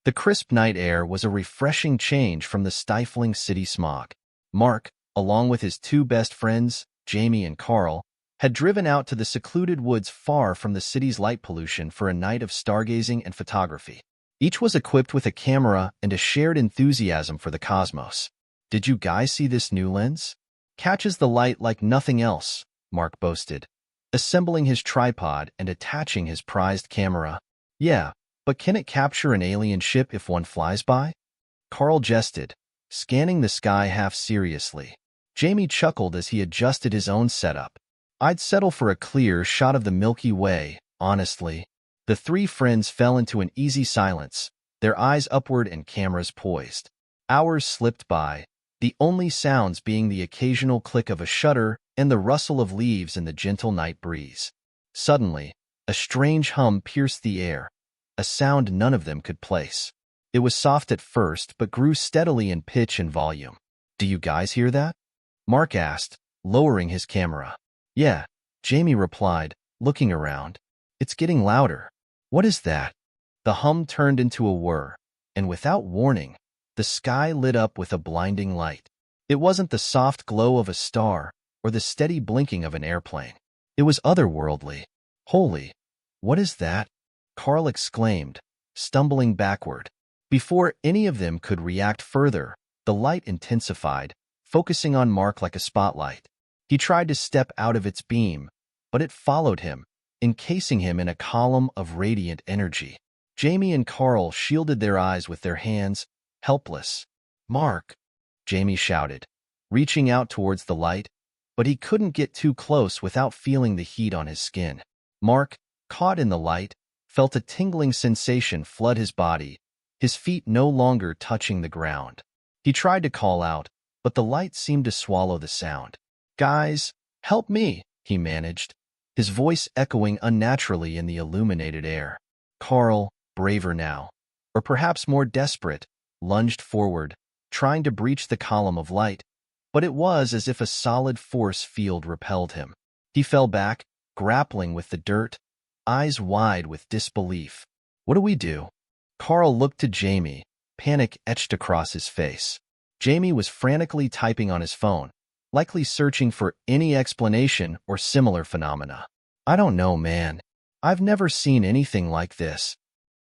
The crisp night air was a refreshing change from the stifling city smog. Mark, along with his two best friends, Jamie and Carl, had driven out to the secluded woods far from the city's light pollution for a night of stargazing and photography. Each was equipped with a camera and a shared enthusiasm for the cosmos. "Did you guys see this new lens? Catches the light like nothing else," Mark boasted, assembling his tripod and attaching his prized camera. "Yeah, but can it capture an alien ship if one flies by?" Carl jested, scanning the sky half seriously. Jamie chuckled as he adjusted his own setup. "I'd settle for a clear shot of the Milky Way, honestly." The three friends fell into an easy silence, their eyes upward and cameras poised. Hours slipped by, the only sounds being the occasional click of a shutter and the rustle of leaves in the gentle night breeze. Suddenly, a strange hum pierced the air, a sound none of them could place. It was soft at first but grew steadily in pitch and volume. "Do you guys hear that?" Mark asked, lowering his camera. "Yeah," Jamie replied, looking around. "It's getting louder." "What is that?" The hum turned into a whir, and without warning, the sky lit up with a blinding light. It wasn't the soft glow of a star or the steady blinking of an airplane. It was otherworldly. "Holy, what is that?" Carl exclaimed, stumbling backward. Before any of them could react further, the light intensified, focusing on Mark like a spotlight. He tried to step out of its beam, but it followed him, encasing him in a column of radiant energy. Jamie and Carl shielded their eyes with their hands, helpless. "Mark!" Jamie shouted, reaching out towards the light, but he couldn't get too close without feeling the heat on his skin. Mark, caught in the light, felt a tingling sensation flood his body, his feet no longer touching the ground. He tried to call out, but the light seemed to swallow the sound. "Guys, help me," he managed, his voice echoing unnaturally in the illuminated air. Carl, braver now, or perhaps more desperate, lunged forward, trying to breach the column of light, but it was as if a solid force field repelled him. He fell back, grappling with the dirt, eyes wide with disbelief. "What do we do?" Carl looked to Jamie, panic etched across his face. Jamie was frantically typing on his phone, likely searching for any explanation or similar phenomena. "I don't know, man. I've never seen anything like this."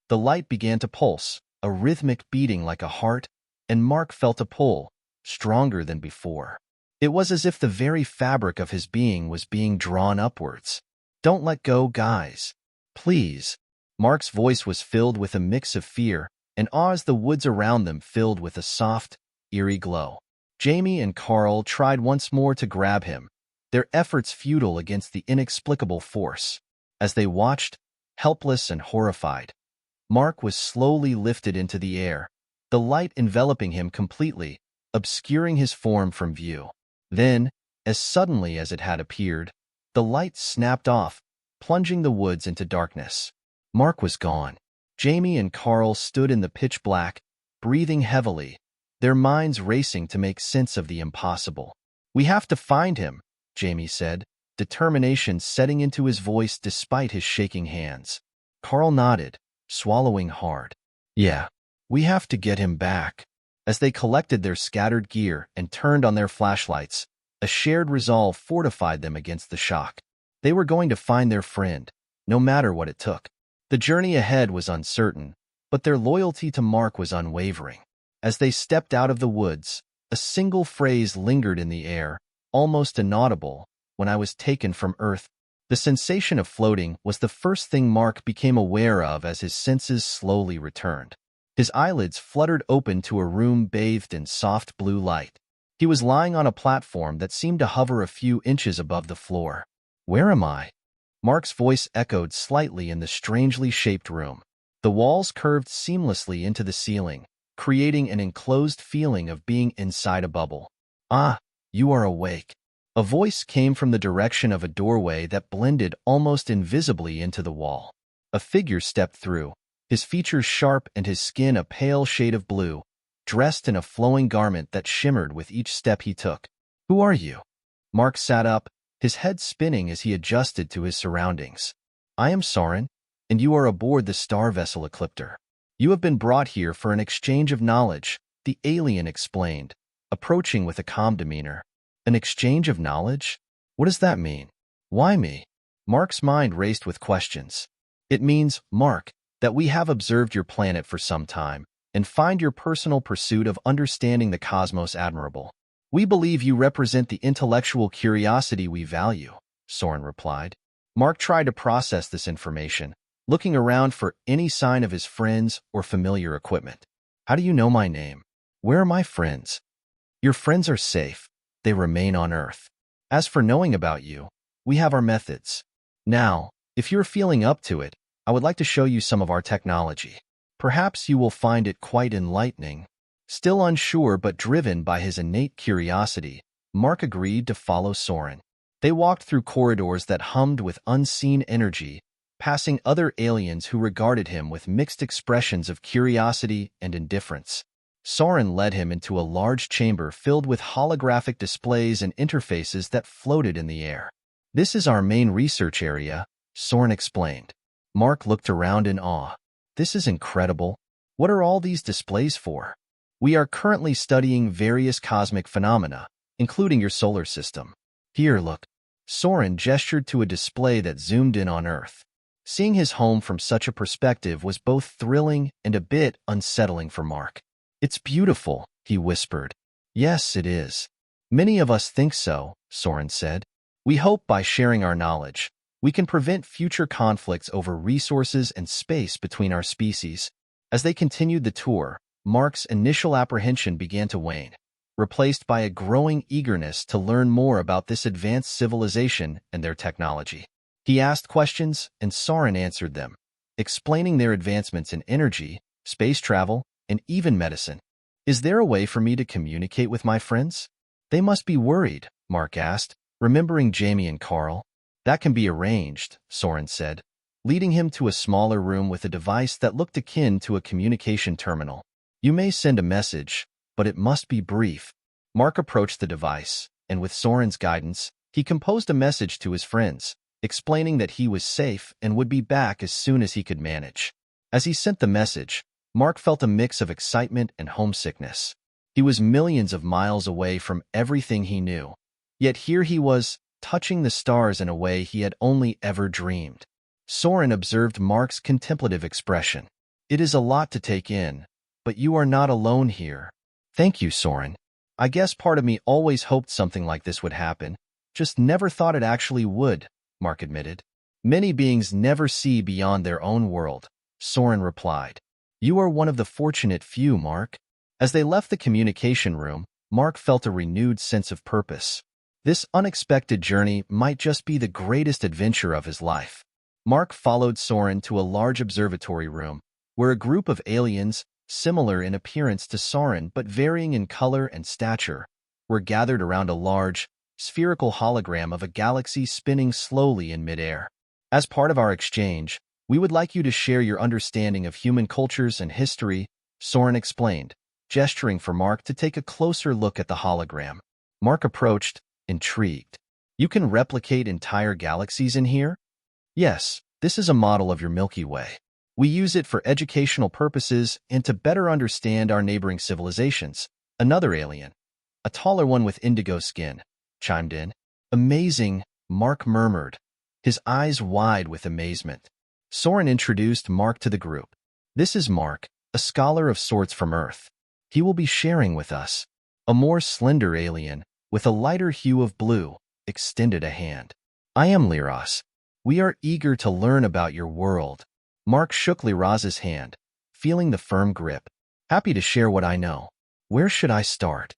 The light began to pulse, a rhythmic beating like a heart, and Mark felt a pull, stronger than before. It was as if the very fabric of his being was being drawn upwards. "Don't let go, guys. Please." Mark's voice was filled with a mix of fear and awe as the woods around them filled with a soft, eerie glow. Jamie and Carl tried once more to grab him, their efforts futile against the inexplicable force. As they watched, helpless and horrified, Mark was slowly lifted into the air, the light enveloping him completely, obscuring his form from view. Then, as suddenly as it had appeared, the light snapped off, plunging the woods into darkness. Mark was gone. Jamie and Carl stood in the pitch black, breathing heavily, their minds racing to make sense of the impossible. "We have to find him," Jamie said, determination setting into his voice despite his shaking hands. Carl nodded, swallowing hard. "Yeah, we have to get him back." As they collected their scattered gear and turned on their flashlights, a shared resolve fortified them against the shock. They were going to find their friend, no matter what it took. The journey ahead was uncertain, but their loyalty to Mark was unwavering. As they stepped out of the woods, a single phrase lingered in the air, almost inaudible, "When I was taken from Earth." The sensation of floating was the first thing Mark became aware of as his senses slowly returned. His eyelids fluttered open to a room bathed in soft blue light. He was lying on a platform that seemed to hover a few inches above the floor. "Where am I?" Mark's voice echoed slightly in the strangely shaped room. The walls curved seamlessly into the ceiling, creating an enclosed feeling of being inside a bubble. "Ah, you are awake." A voice came from the direction of a doorway that blended almost invisibly into the wall. A figure stepped through, his features sharp and his skin a pale shade of blue, dressed in a flowing garment that shimmered with each step he took. "Who are you?" Mark sat up, his head spinning as he adjusted to his surroundings. "I am Soren, and you are aboard the star vessel Ecliptor." You have been brought here for an exchange of knowledge, the alien explained, approaching with a calm demeanor. An exchange of knowledge? What does that mean? Why me? Mark's mind raced with questions. It means, Mark, that we have observed your planet for some time and find your personal pursuit of understanding the cosmos admirable. We believe you represent the intellectual curiosity we value, Soren replied. Mark tried to process this information, looking around for any sign of his friends or familiar equipment. How do you know my name? Where are my friends? Your friends are safe. They remain on Earth. As for knowing about you, we have our methods. Now, if you're feeling up to it, I would like to show you some of our technology. Perhaps you will find it quite enlightening. Still unsure but driven by his innate curiosity, Mark agreed to follow Soren. They walked through corridors that hummed with unseen energy, passing other aliens who regarded him with mixed expressions of curiosity and indifference. Soren led him into a large chamber filled with holographic displays and interfaces that floated in the air. This is our main research area, Soren explained. Mark looked around in awe. This is incredible. What are all these displays for? We are currently studying various cosmic phenomena, including your solar system. Here, look. Soren gestured to a display that zoomed in on Earth. Seeing his home from such a perspective was both thrilling and a bit unsettling for Mark. It's beautiful, he whispered. Yes, it is. Many of us think so, Soren said. We hope by sharing our knowledge, we can prevent future conflicts over resources and space between our species. As they continued the tour, Mark's initial apprehension began to wane, replaced by a growing eagerness to learn more about this advanced civilization and their technology. He asked questions, and Soren answered them, explaining their advancements in energy, space travel, and even medicine. Is there a way for me to communicate with my friends? They must be worried, Mark asked, remembering Jamie and Carl. That can be arranged, Soren said, leading him to a smaller room with a device that looked akin to a communication terminal. You may send a message, but it must be brief. Mark approached the device, and with Soren's guidance, he composed a message to his friends, explaining that he was safe and would be back as soon as he could manage. As he sent the message, Mark felt a mix of excitement and homesickness. He was millions of miles away from everything he knew, yet here he was, touching the stars in a way he had only ever dreamed. Soren observed Mark's contemplative expression. It is a lot to take in, but you are not alone here. Thank you, Soren. I guess part of me always hoped something like this would happen, just never thought it actually would, Mark admitted. Many beings never see beyond their own world, Soren replied. You are one of the fortunate few, Mark. As they left the communication room, Mark felt a renewed sense of purpose. This unexpected journey might just be the greatest adventure of his life. Mark followed Soren to a large observatory room, where a group of aliens, similar in appearance to Soren but varying in color and stature, were gathered around a large, spherical hologram of a galaxy spinning slowly in midair. As part of our exchange, we would like you to share your understanding of human cultures and history, Soren explained, gesturing for Mark to take a closer look at the hologram. Mark approached, intrigued. You can replicate entire galaxies in here? Yes, this is a model of your Milky Way. We use it for educational purposes and to better understand our neighboring civilizations. Another alien, a taller one with indigo skin, chimed in. Amazing, Mark murmured, his eyes wide with amazement. Soren introduced Mark to the group. This is Mark, a scholar of sorts from Earth. He will be sharing with us. A more slender alien, with a lighter hue of blue, extended a hand. I am Liras. We are eager to learn about your world. Mark shook Liras's hand, feeling the firm grip. Happy to share what I know. Where should I start?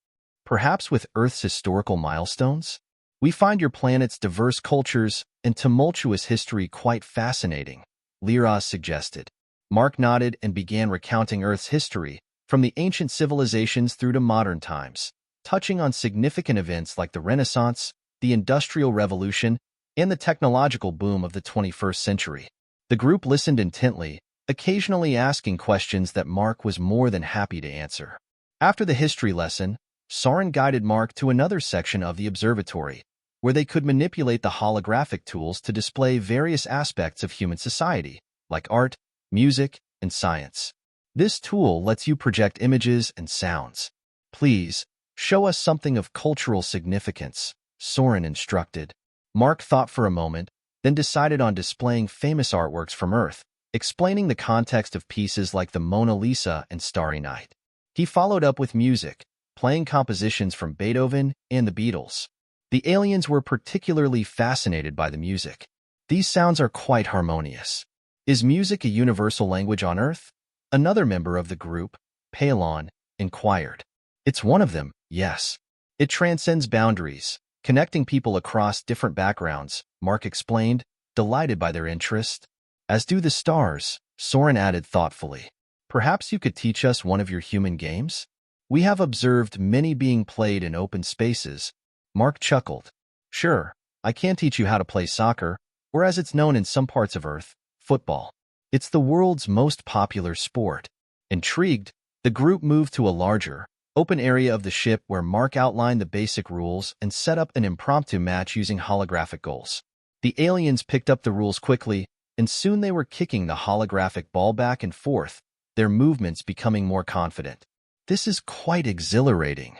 Perhaps with Earth's historical milestones? We find your planet's diverse cultures and tumultuous history quite fascinating, Liras suggested. Mark nodded and began recounting Earth's history, from the ancient civilizations through to modern times, touching on significant events like the Renaissance, the Industrial Revolution, and the technological boom of the 21st century. The group listened intently, occasionally asking questions that Mark was more than happy to answer. After the history lesson, Soren guided Mark to another section of the observatory, where they could manipulate the holographic tools to display various aspects of human society, like art, music, and science. This tool lets you project images and sounds. Please, show us something of cultural significance, Soren instructed. Mark thought for a moment, then decided on displaying famous artworks from Earth, explaining the context of pieces like the Mona Lisa and Starry Night. He followed up with music, playing compositions from Beethoven and the Beatles. The aliens were particularly fascinated by the music. These sounds are quite harmonious. Is music a universal language on Earth? Another member of the group, Palon, inquired. It's one of them, yes. It transcends boundaries, connecting people across different backgrounds, Mark explained, delighted by their interest. As do the stars, Soren added thoughtfully. Perhaps you could teach us one of your human games? We have observed many being played in open spaces. Mark chuckled. Sure, I can teach you how to play soccer, or as it's known in some parts of Earth, football. It's the world's most popular sport. Intrigued, the group moved to a larger, open area of the ship where Mark outlined the basic rules and set up an impromptu match using holographic goals. The aliens picked up the rules quickly, and soon they were kicking the holographic ball back and forth, their movements becoming more confident. This is quite exhilarating.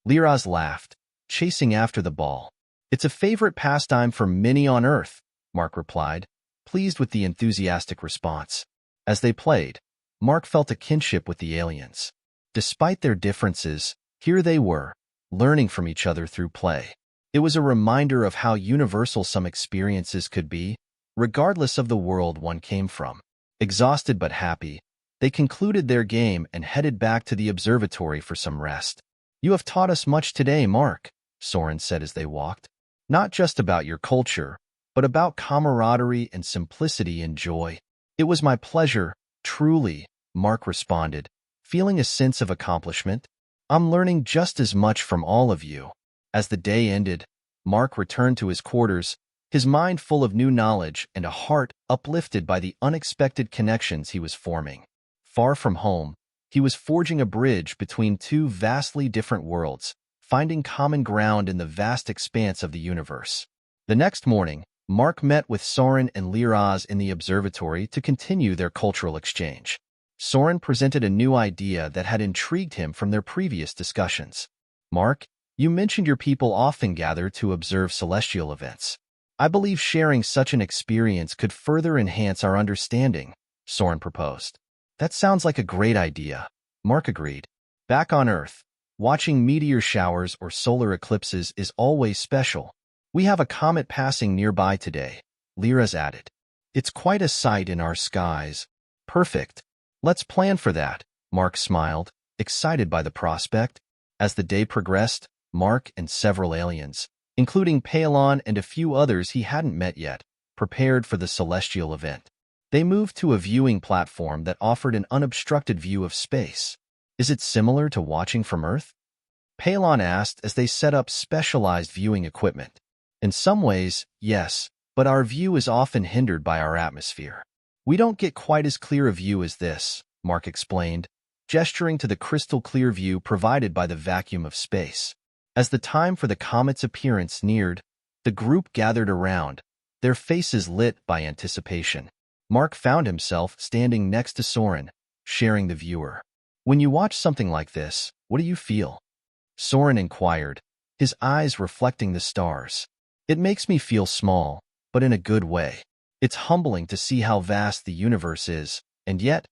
Liraz laughed, chasing after the ball. It's a favorite pastime for many on Earth, Mark replied, pleased with the enthusiastic response. As they played, Mark felt a kinship with the aliens. Despite their differences, here they were, learning from each other through play. It was a reminder of how universal some experiences could be, regardless of the world one came from. Exhausted but happy, they concluded their game and headed back to the observatory for some rest. You have taught us much today, Mark, Soren said as they walked. Not just about your culture, but about camaraderie and simplicity and joy. It was my pleasure, truly, Mark responded, feeling a sense of accomplishment. I'm learning just as much from all of you. As the day ended, Mark returned to his quarters, his mind full of new knowledge and a heart uplifted by the unexpected connections he was forming. Far from home, he was forging a bridge between two vastly different worlds, finding common ground in the vast expanse of the universe. The next morning, Mark met with Soren and Liraz in the observatory to continue their cultural exchange. Soren presented a new idea that had intrigued him from their previous discussions. Mark, you mentioned your people often gather to observe celestial events. I believe sharing such an experience could further enhance our understanding, Soren proposed. That sounds like a great idea, Mark agreed. Back on Earth, watching meteor showers or solar eclipses is always special. We have a comet passing nearby today, Liraz added. It's quite a sight in our skies. Perfect. Let's plan for that, Mark smiled, excited by the prospect. As the day progressed, Mark and several aliens, including Palon and a few others he hadn't met yet, prepared for the celestial event. They moved to a viewing platform that offered an unobstructed view of space. Is it similar to watching from Earth? Palon asked as they set up specialized viewing equipment. In some ways, yes, but our view is often hindered by our atmosphere. We don't get quite as clear a view as this, Mark explained, gesturing to the crystal-clear view provided by the vacuum of space. As the time for the comet's appearance neared, the group gathered around, their faces lit by anticipation. Mark found himself standing next to Soren, sharing the viewer. When you watch something like this, what do you feel? Soren inquired, his eyes reflecting the stars. It makes me feel small, but in a good way. It's humbling to see how vast the universe is, and yet,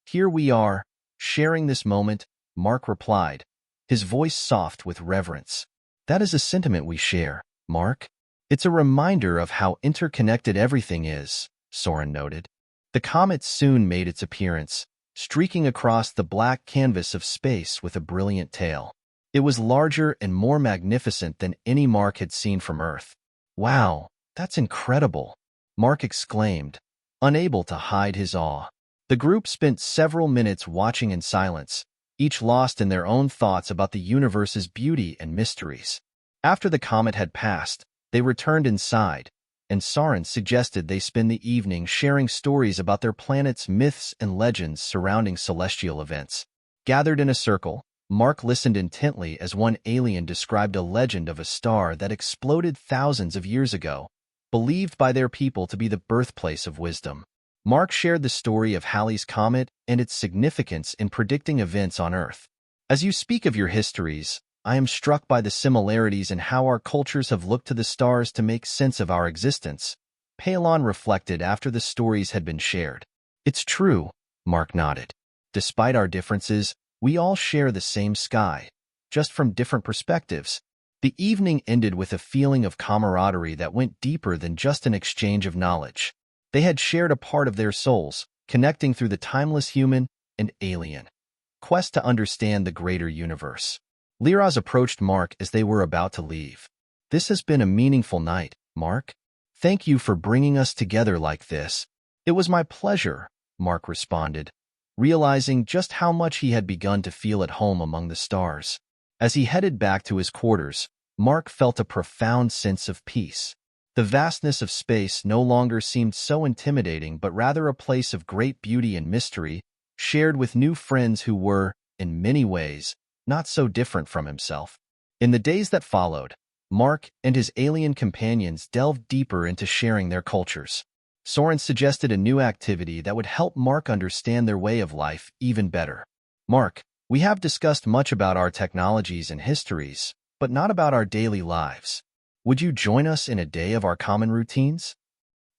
here we are, sharing this moment, Mark replied, his voice soft with reverence. That is a sentiment we share, Mark. It's a reminder of how interconnected everything is, Soren noted. The comet soon made its appearance, streaking across the black canvas of space with a brilliant tail. It was larger and more magnificent than any Mark had seen from Earth. Wow, that's incredible, Mark exclaimed, unable to hide his awe. The group spent several minutes watching in silence, each lost in their own thoughts about the universe's beauty and mysteries. After the comet had passed, they returned inside, and Soren suggested they spend the evening sharing stories about their planet's myths and legends surrounding celestial events. Gathered in a circle, Mark listened intently as one alien described a legend of a star that exploded thousands of years ago, believed by their people to be the birthplace of wisdom. Mark shared the story of Halley's Comet and its significance in predicting events on Earth. As you speak of your histories, I am struck by the similarities in how our cultures have looked to the stars to make sense of our existence. Palon reflected after the stories had been shared. It's true, Mark nodded. Despite our differences, we all share the same sky, just from different perspectives. The evening ended with a feeling of camaraderie that went deeper than just an exchange of knowledge. They had shared a part of their souls, connecting through the timeless human and alien quest to understand the greater universe. Liraz approached Mark as they were about to leave. This has been a meaningful night, Mark. Thank you for bringing us together like this. It was my pleasure, Mark responded, realizing just how much he had begun to feel at home among the stars. As he headed back to his quarters, Mark felt a profound sense of peace. The vastness of space no longer seemed so intimidating but rather a place of great beauty and mystery, shared with new friends who were, in many ways, not so different from himself. In the days that followed, Mark and his alien companions delved deeper into sharing their cultures. Soren suggested a new activity that would help Mark understand their way of life even better. Mark, we have discussed much about our technologies and histories, but not about our daily lives. Would you join us in a day of our common routines?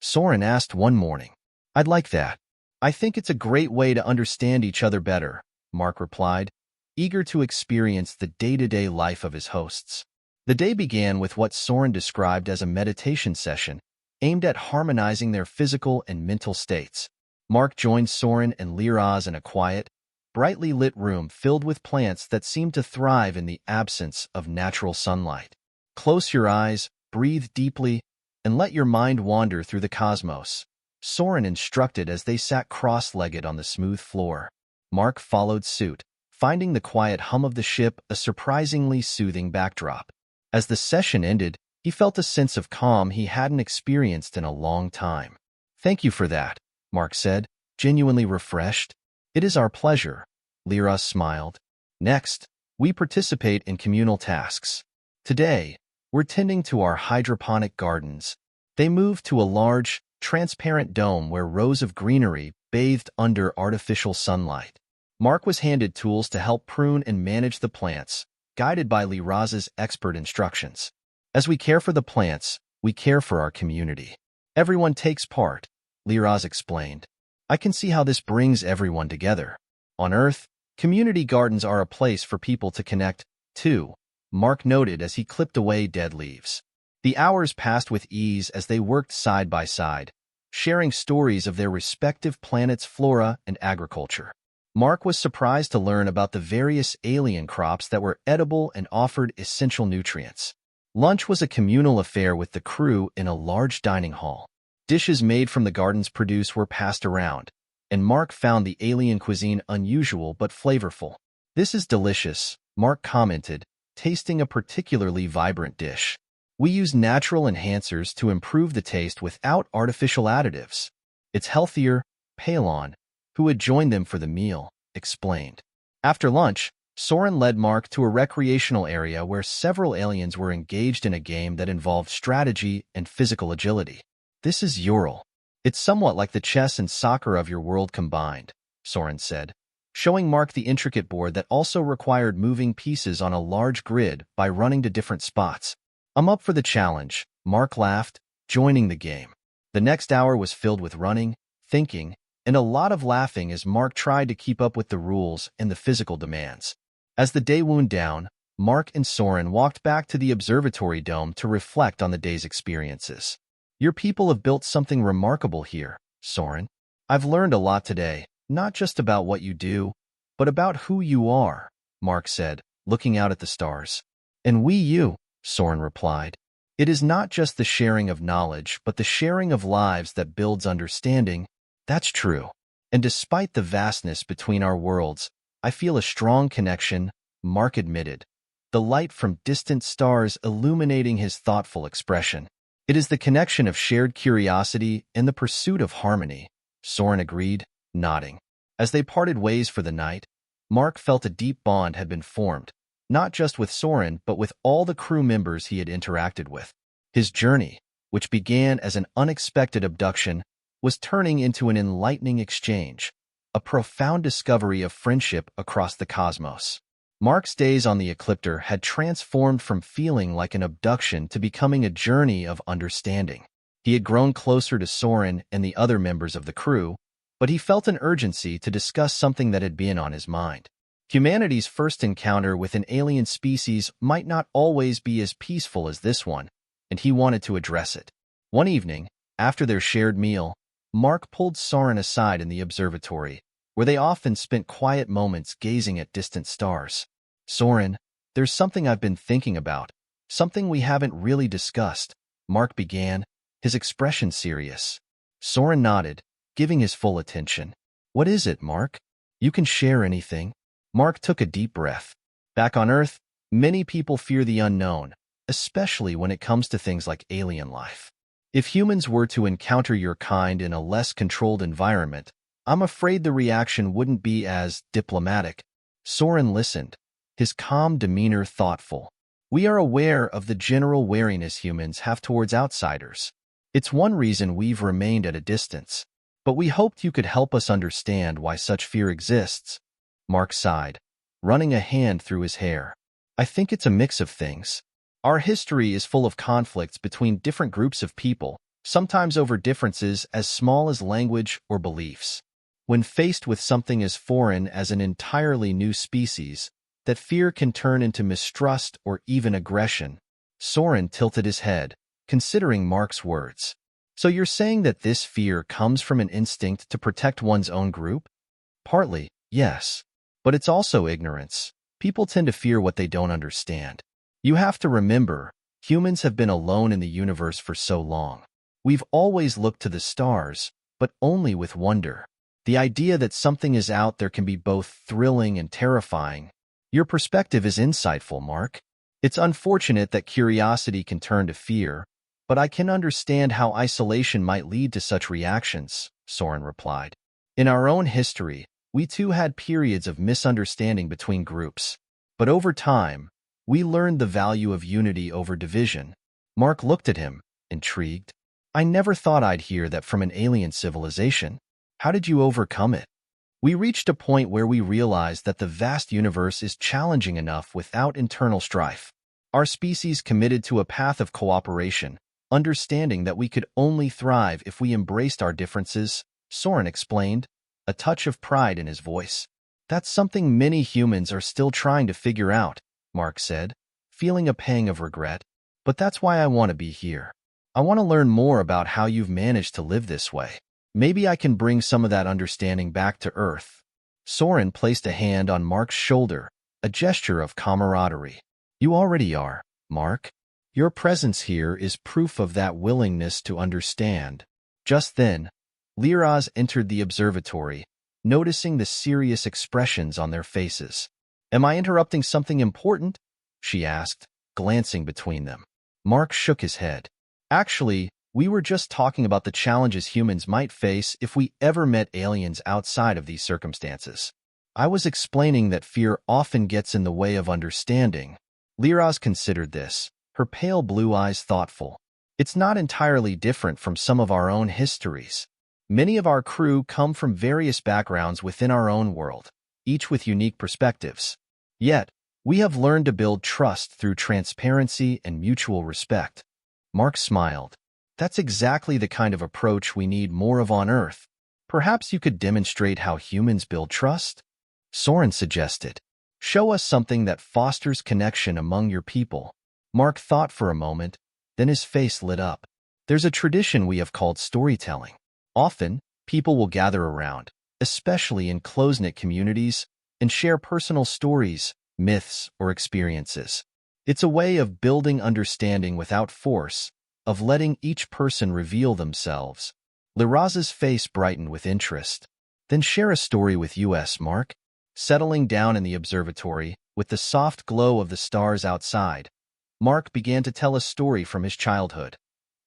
Soren asked one morning. I'd like that. I think it's a great way to understand each other better, Mark replied, eager to experience the day-to-day life of his hosts. The day began with what Soren described as a meditation session, aimed at harmonizing their physical and mental states. Mark joined Soren and Liraz in a quiet, brightly lit room filled with plants that seemed to thrive in the absence of natural sunlight. Close your eyes, breathe deeply, and let your mind wander through the cosmos, Soren instructed as they sat cross-legged on the smooth floor. Mark followed suit, finding the quiet hum of the ship a surprisingly soothing backdrop. As the session ended, he felt a sense of calm he hadn't experienced in a long time. Thank you for that, Mark said, genuinely refreshed. It is our pleasure, Liraz smiled. Next, we participate in communal tasks. Today, we're tending to our hydroponic gardens. They moved to a large, transparent dome where rows of greenery bathed under artificial sunlight. Mark was handed tools to help prune and manage the plants, guided by Liraz's expert instructions. As we care for the plants, we care for our community. Everyone takes part, Liraz explained. I can see how this brings everyone together. On Earth, community gardens are a place for people to connect, too, Mark noted as he clipped away dead leaves. The hours passed with ease as they worked side by side, sharing stories of their respective planets' flora and agriculture. Mark was surprised to learn about the various alien crops that were edible and offered essential nutrients. Lunch was a communal affair with the crew in a large dining hall. Dishes made from the garden's produce were passed around, and Mark found the alien cuisine unusual but flavorful. This is delicious, Mark commented, tasting a particularly vibrant dish. We use natural enhancers to improve the taste without artificial additives. It's healthier, Palon, who had joined them for the meal, explained. After lunch, Soren led Mark to a recreational area where several aliens were engaged in a game that involved strategy and physical agility. This is Ural. It's somewhat like the chess and soccer of your world combined, Soren said, showing Mark the intricate board that also required moving pieces on a large grid by running to different spots. I'm up for the challenge, Mark laughed, joining the game. The next hour was filled with running, thinking, and a lot of laughing as Mark tried to keep up with the rules and the physical demands. As the day wound down, Mark and Soren walked back to the observatory dome to reflect on the day's experiences. Your people have built something remarkable here, Soren. I've learned a lot today, not just about what you do, but about who you are, Mark said, looking out at the stars. And we you, Soren replied. It is not just the sharing of knowledge, but the sharing of lives that builds understanding. That's true. And despite the vastness between our worlds, I feel a strong connection, Mark admitted, the light from distant stars illuminating his thoughtful expression. It is the connection of shared curiosity and the pursuit of harmony, Soren agreed, nodding. As they parted ways for the night, Mark felt a deep bond had been formed, not just with Soren but with all the crew members he had interacted with. His journey, which began as an unexpected abduction, was turning into an enlightening exchange, a profound discovery of friendship across the cosmos. Mark's days on the Ecliptor had transformed from feeling like an abduction to becoming a journey of understanding. He had grown closer to Soren and the other members of the crew, but he felt an urgency to discuss something that had been on his mind. Humanity's first encounter with an alien species might not always be as peaceful as this one, and he wanted to address it. One evening, after their shared meal, Mark pulled Soren aside in the observatory, where they often spent quiet moments gazing at distant stars. "Soren, there's something I've been thinking about, something we haven't really discussed," Mark began, his expression serious. Soren nodded, giving his full attention. "What is it, Mark? You can share anything." Mark took a deep breath. Back on Earth, many people fear the unknown, especially when it comes to things like alien life. If humans were to encounter your kind in a less controlled environment, I'm afraid the reaction wouldn't be as diplomatic. Soren listened, his calm demeanor thoughtful. "We are aware of the general wariness humans have towards outsiders. It's one reason we've remained at a distance. But we hoped you could help us understand why such fear exists." Mark sighed, running a hand through his hair. "I think it's a mix of things. Our history is full of conflicts between different groups of people, sometimes over differences as small as language or beliefs. When faced with something as foreign as an entirely new species, that fear can turn into mistrust or even aggression." Soren tilted his head, considering Mark's words. "So you're saying that this fear comes from an instinct to protect one's own group?" "Partly, yes. But it's also ignorance. People tend to fear what they don't understand. You have to remember, humans have been alone in the universe for so long. We've always looked to the stars, but only with wonder. The idea that something is out there can be both thrilling and terrifying. Your perspective is insightful, Mark. It's unfortunate that curiosity can turn to fear, but I can understand how isolation might lead to such reactions," Soren replied. "In our own history, we too had periods of misunderstanding between groups. But over time, we learned the value of unity over division." Mark looked at him, intrigued. "I never thought I'd hear that from an alien civilization. How did you overcome it?" "We reached a point where we realized that the vast universe is challenging enough without internal strife. Our species committed to a path of cooperation, understanding that we could only thrive if we embraced our differences," Soren explained, a touch of pride in his voice. "That's something many humans are still trying to figure out," Mark said, feeling a pang of regret. "But that's why I want to be here. I want to learn more about how you've managed to live this way. Maybe I can bring some of that understanding back to Earth." Soren placed a hand on Mark's shoulder, a gesture of camaraderie. "You already are, Mark. Your presence here is proof of that willingness to understand." Just then, Liraz entered the observatory, noticing the serious expressions on their faces. "Am I interrupting something important?" she asked, glancing between them. Mark shook his head. "Actually, we were just talking about the challenges humans might face if we ever met aliens outside of these circumstances. I was explaining that fear often gets in the way of understanding." Liraz considered this, her pale blue eyes thoughtful. "It's not entirely different from some of our own histories. Many of our crew come from various backgrounds within our own world, each with unique perspectives. Yet, we have learned to build trust through transparency and mutual respect." Mark smiled. "That's exactly the kind of approach we need more of on Earth. Perhaps you could demonstrate how humans build trust?" Soren suggested. "Show us something that fosters connection among your people." Mark thought for a moment, then his face lit up. "There's a tradition we have called storytelling. Often, people will gather around, especially in close-knit communities, and share personal stories, myths, or experiences. It's a way of building understanding without force, of letting each person reveal themselves." Liraz's face brightened with interest. "Then share a story with us, Mark." Settling down in the observatory, with the soft glow of the stars outside, Mark began to tell a story from his childhood,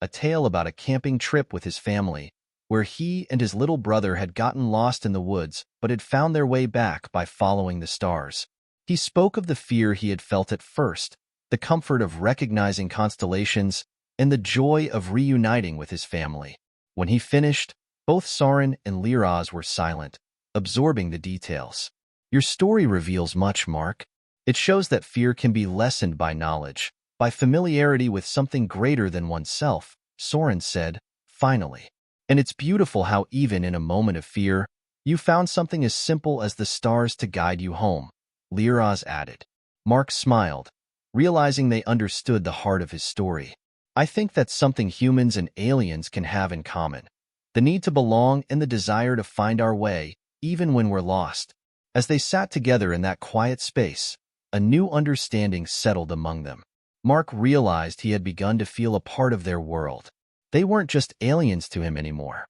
a tale about a camping trip with his family, where he and his little brother had gotten lost in the woods but had found their way back by following the stars. He spoke of the fear he had felt at first, the comfort of recognizing constellations, and the joy of reuniting with his family. When he finished, Both Soren and Liraz were silent, absorbing the details. Your story reveals much, Mark. It shows that fear can be lessened by knowledge, by familiarity with something greater than oneself, Soren said, finally. And it's beautiful how even in a moment of fear, you found something as simple as the stars to guide you home, Liraz added. Mark smiled, realizing they understood the heart of his story. I think that's something humans and aliens can have in common. The need to belong and the desire to find our way, even when we're lost. As they sat together in that quiet space, a new understanding settled among them. Mark realized he had begun to feel a part of their world. They weren't just aliens to him anymore.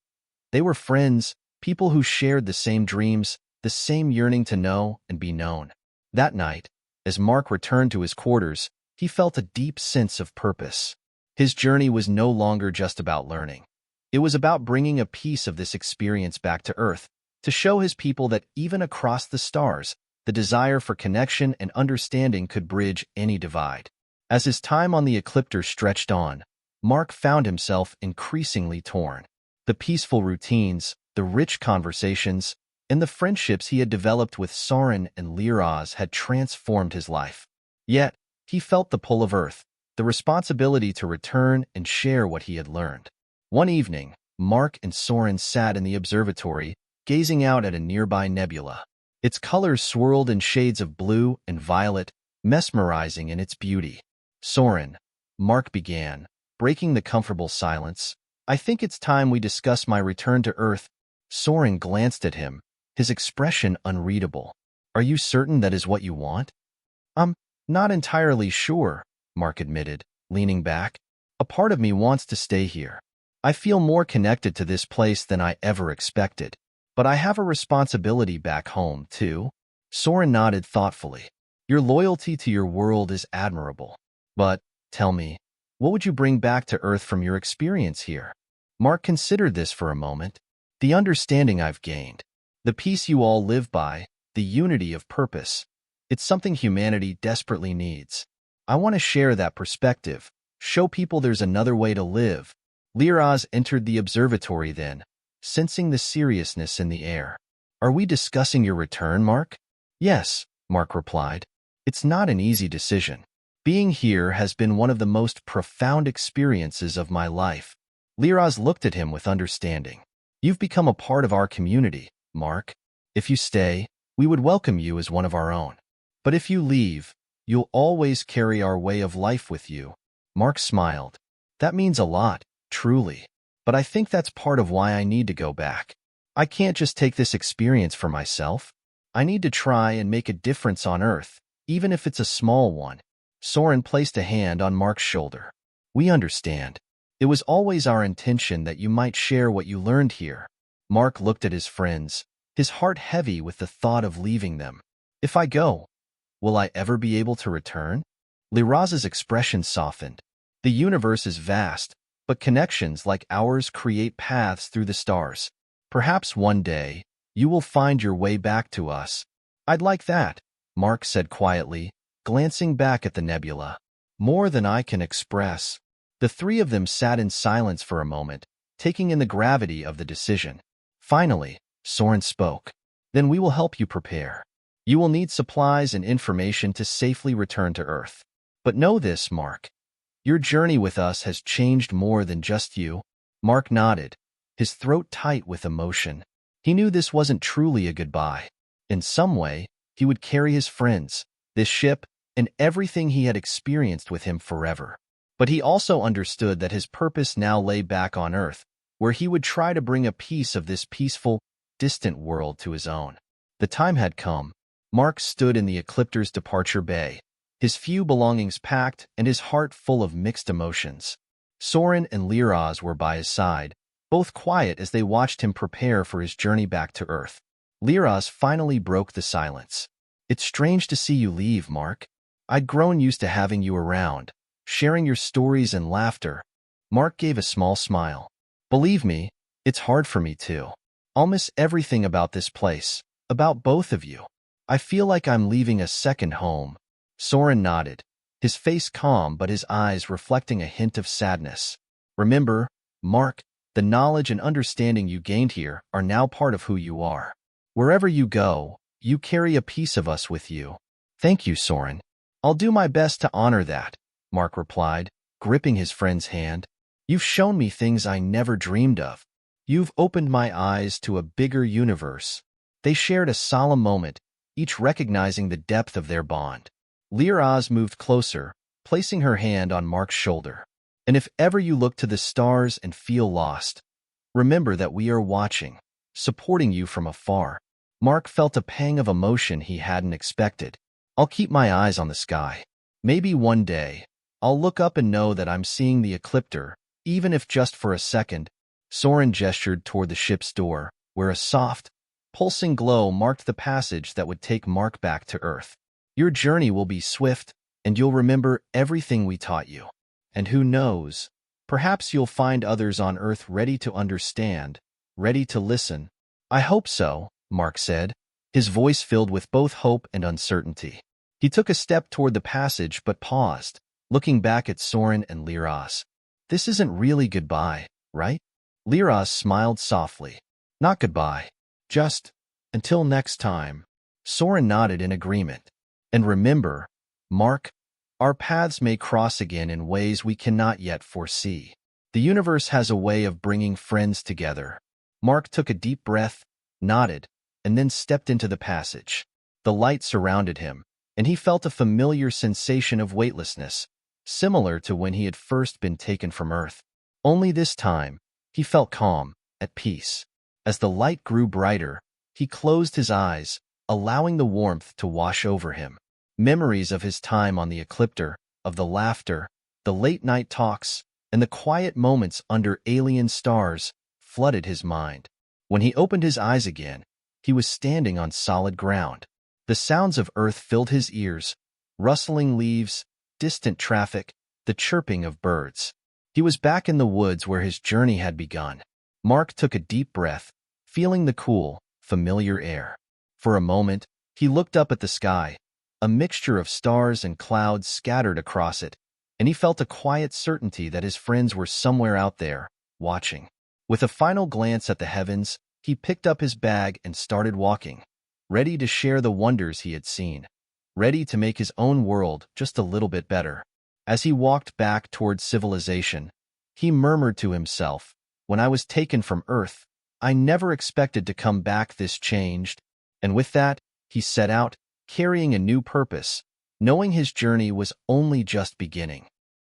They were friends, people who shared the same dreams, the same yearning to know and be known. That night, as Mark returned to his quarters, he felt a deep sense of purpose. His journey was no longer just about learning. It was about bringing a piece of this experience back to Earth, to show his people that even across the stars, the desire for connection and understanding could bridge any divide. As his time on the Ecliptor stretched on, Mark found himself increasingly torn. The peaceful routines, the rich conversations, and the friendships he had developed with Soren and Liraz had transformed his life. Yet, he felt the pull of Earth, the responsibility to return and share what he had learned. One evening, Mark and Soren sat in the observatory, gazing out at a nearby nebula. Its colors swirled in shades of blue and violet, mesmerizing in its beauty. Soren, Mark began, breaking the comfortable silence. I think it's time we discuss my return to Earth. Soren glanced at him, his expression unreadable. Are you certain that is what you want? I'm not entirely sure, Mark admitted, leaning back. A part of me wants to stay here. I feel more connected to this place than I ever expected. But I have a responsibility back home, too. Soren nodded thoughtfully. Your loyalty to your world is admirable. But, tell me, what would you bring back to Earth from your experience here? Mark considered this for a moment. The understanding I've gained. The peace you all live by, the unity of purpose. It's something humanity desperately needs. I want to share that perspective, show people there's another way to live. Liraz entered the observatory then, sensing the seriousness in the air. Are we discussing your return, Mark? Yes, Mark replied. It's not an easy decision. Being here has been one of the most profound experiences of my life. Liraz looked at him with understanding. You've become a part of our community, Mark. If you stay, we would welcome you as one of our own. But if you leave, you'll always carry our way of life with you. Mark smiled. That means a lot, truly. But I think that's part of why I need to go back. I can't just take this experience for myself. I need to try and make a difference on Earth, even if it's a small one. Soren placed a hand on Mark's shoulder. We understand. It was always our intention that you might share what you learned here. Mark looked at his friends, his heart heavy with the thought of leaving them. If I go, will I ever be able to return? Liraz's expression softened. The universe is vast, but connections like ours create paths through the stars. Perhaps one day, you will find your way back to us. I'd like that, Mark said quietly, glancing back at the nebula. More than I can express. The three of them sat in silence for a moment, taking in the gravity of the decision. Finally, Soren spoke. Then we will help you prepare. You will need supplies and information to safely return to Earth. But know this, Mark. Your journey with us has changed more than just you. Mark nodded, his throat tight with emotion. He knew this wasn't truly a goodbye. In some way, he would carry his friends, this ship, and everything he had experienced with him forever. But he also understood that his purpose now lay back on Earth, where he would try to bring a piece of this peaceful, distant world to his own. The time had come. Mark stood in the Ecliptor's departure bay, his few belongings packed and his heart full of mixed emotions. Soren and Liraz were by his side, both quiet as they watched him prepare for his journey back to Earth. Liraz finally broke the silence. It's strange to see you leave, Mark. I'd grown used to having you around, sharing your stories and laughter. Mark gave a small smile. Believe me, it's hard for me too. I'll miss everything about this place, about both of you. I feel like I'm leaving a second home. Soren nodded, his face calm but his eyes reflecting a hint of sadness. Remember, Mark, The knowledge and understanding you gained here are now part of who you are. Wherever you go, you carry a piece of us with you. Thank you, Soren. I'll do my best to honor that, Mark replied, gripping his friend's hand. You've shown me things I never dreamed of. You've opened my eyes to a bigger universe. They shared a solemn moment, each recognizing the depth of their bond. Liraz moved closer, placing her hand on Mark's shoulder. And if ever you look to the stars and feel lost, remember that we are watching, supporting you from afar. Mark felt a pang of emotion he hadn't expected. I'll keep my eyes on the sky. Maybe one day, I'll look up and know that I'm seeing the ecliptor, even if just for a second. Soren gestured toward the ship's door, where a soft, pulsing glow marked the passage that would take Mark back to Earth. Your journey will be swift, and you'll remember everything we taught you. And who knows, perhaps you'll find others on Earth ready to understand, ready to listen. I hope so, Mark said, his voice filled with both hope and uncertainty. He took a step toward the passage but paused, looking back at Soren and Liraz. This isn't really goodbye, right? Liraz smiled softly. Not goodbye. Just until next time. Soren nodded in agreement. And remember, Mark, our paths may cross again in ways we cannot yet foresee. The universe has a way of bringing friends together. Mark took a deep breath, nodded, and then stepped into the passage. The light surrounded him, and he felt a familiar sensation of weightlessness, similar to when he had first been taken from Earth. Only this time, he felt calm, at peace. As the light grew brighter, he closed his eyes, allowing the warmth to wash over him. Memories of his time on the ecliptor, of the laughter, the late-night talks, and the quiet moments under alien stars flooded his mind. When he opened his eyes again, he was standing on solid ground. The sounds of Earth filled his ears, rustling leaves, distant traffic, the chirping of birds. He was back in the woods where his journey had begun. Mark took a deep breath, feeling the cool, familiar air. For a moment, he looked up at the sky, a mixture of stars and clouds scattered across it, and he felt a quiet certainty that his friends were somewhere out there, watching. With a final glance at the heavens, he picked up his bag and started walking, ready to share the wonders he had seen, ready to make his own world just a little bit better. As he walked back towards civilization, he murmured to himself, "When I was taken from Earth, I never expected to come back this changed." And with that, he set out, carrying a new purpose, knowing his journey was only just beginning.